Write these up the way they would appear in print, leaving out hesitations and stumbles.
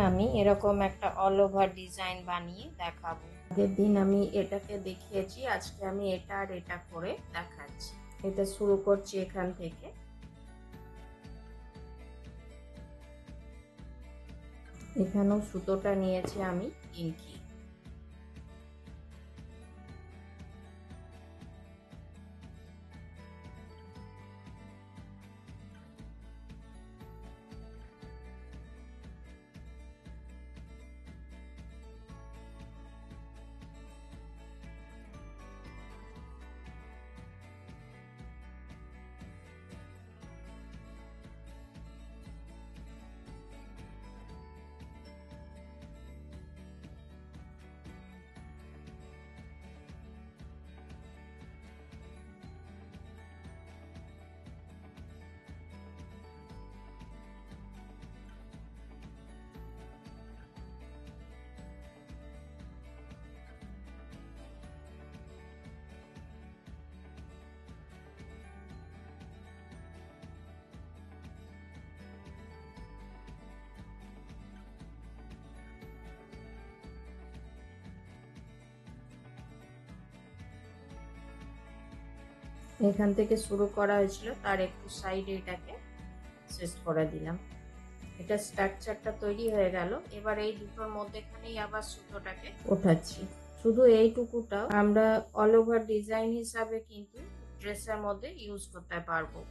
আমি এরকম একটা অল ওভার ডিজাইন বানিয়ে দেখাবো। আগের দিন আমি এটাকে দেখিয়েছি, আজকে আমি এটা আর এটা করে দেখাচ্ছি। এটা শুরু করছি এখান থেকে। এখানেও সুতোটা নিয়েছি আমি ইঞ্চি। এখান থেকে শুরু করা হয়েছিল, তার একটু সাইডে এটাকে শেষ করে দিলাম। এটা স্ট্রাকচারটা তৈরি হয়ে গেল। এবার এই দুটোর মধ্যেখানেই আবার সুতোটাকে ওঠাচ্ছি। শুধু এইটুকুটা আমরা অল ওভার ডিজাইন হিসাবে কিন্তু ড্রেসের মধ্যে ইউজ করতে পারবো।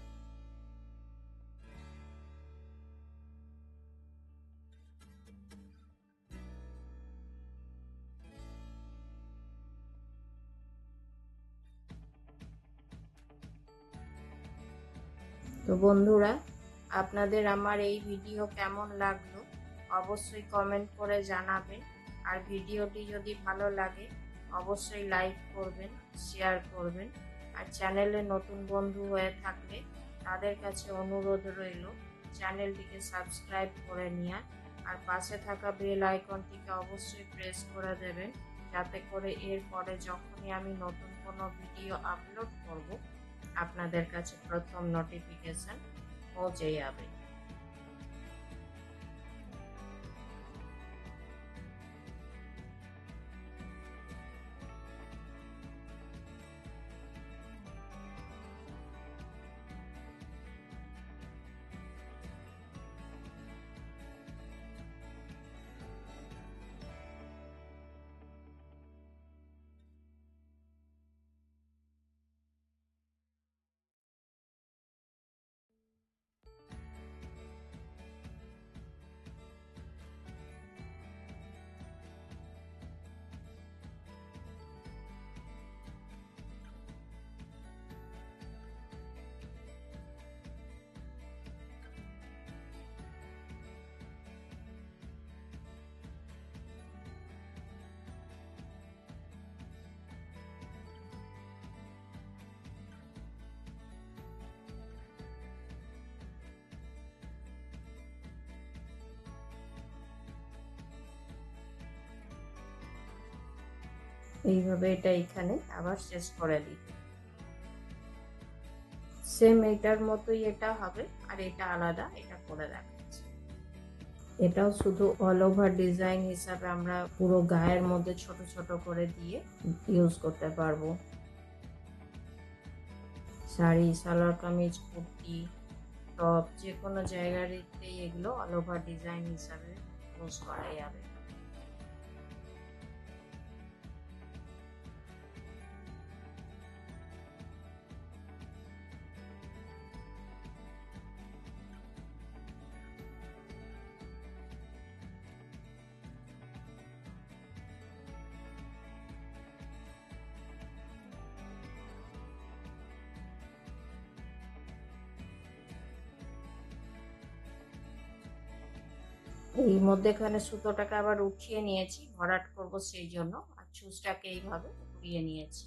তো বন্ধুরা, আপনাদের আমার এই ভিডিও কেমন লাগলো অবশ্যই কমেন্ট করে জানাবেন। আর ভিডিওটি যদি ভালো লাগে অবশ্যই লাইক করবেন, শেয়ার করবেন। আর চ্যানেলে নতুন বন্ধু হয়ে থাকলে তাদের কাছে অনুরোধ রইল চ্যানেলটিকে সাবস্ক্রাইব করে নেওয়ার। আর পাশে থাকা বেল আইকনটিকে অবশ্যই প্রেস করে দেবেন, যাতে করে এরপরে যখনই আমি নতুন কোনো ভিডিও আপলোড করব আপনাদের কাছে প্রথম নোটিফিকেশন পৌঁছে যাবে। এইভাবে এটা এখানে আবার শেষ করে দিই। সেম এটার মতোই এটা হবে, আর এটা আলাদা, এটা করে দেখাচ্ছি। এটাও শুধু অল ওভার ডিজাইন হিসাবে আমরা পুরো গায়ের মধ্যে ছোট ছোট করে দিয়ে ইউজ করতে পারবো। শাড়ি, সালোয়ার কামিজ, কুর্তি, টপ, যে কোনো জায়গাতেই এগুলো অল ওভার ডিজাইন হিসাবে ইউজ করা যাবে। এই মধ্যেখানে সুতোটাকে আবার উঠিয়ে নিয়েছি, ভরাট করব সেই জন্য। আর ছুঁচটাকে এইভাবে ঘুরিয়ে নিয়েছি।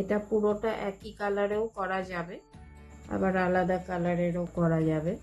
এটা পুরোটা একই কালারেও করা যাবে, আবার আলাদা কালারেরও করা যাবে।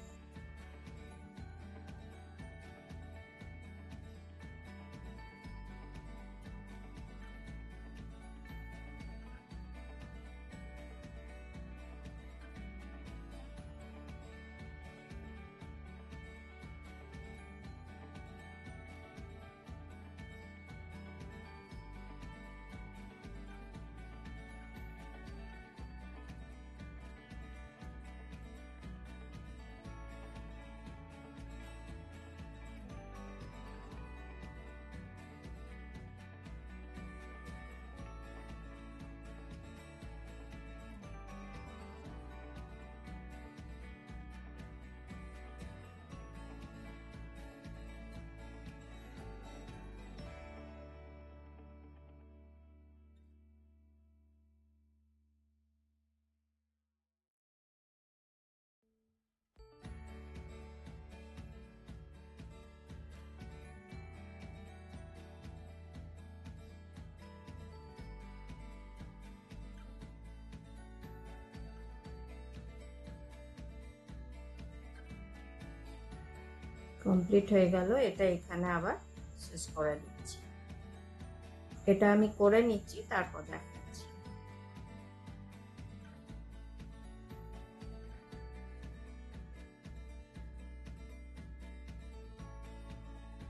কমপ্লিট হয়ে গেল। এটা এখানে আবার শেষ করে দিচ্ছি। এটা আমি করে নিচ্ছি, তারপর দেখ।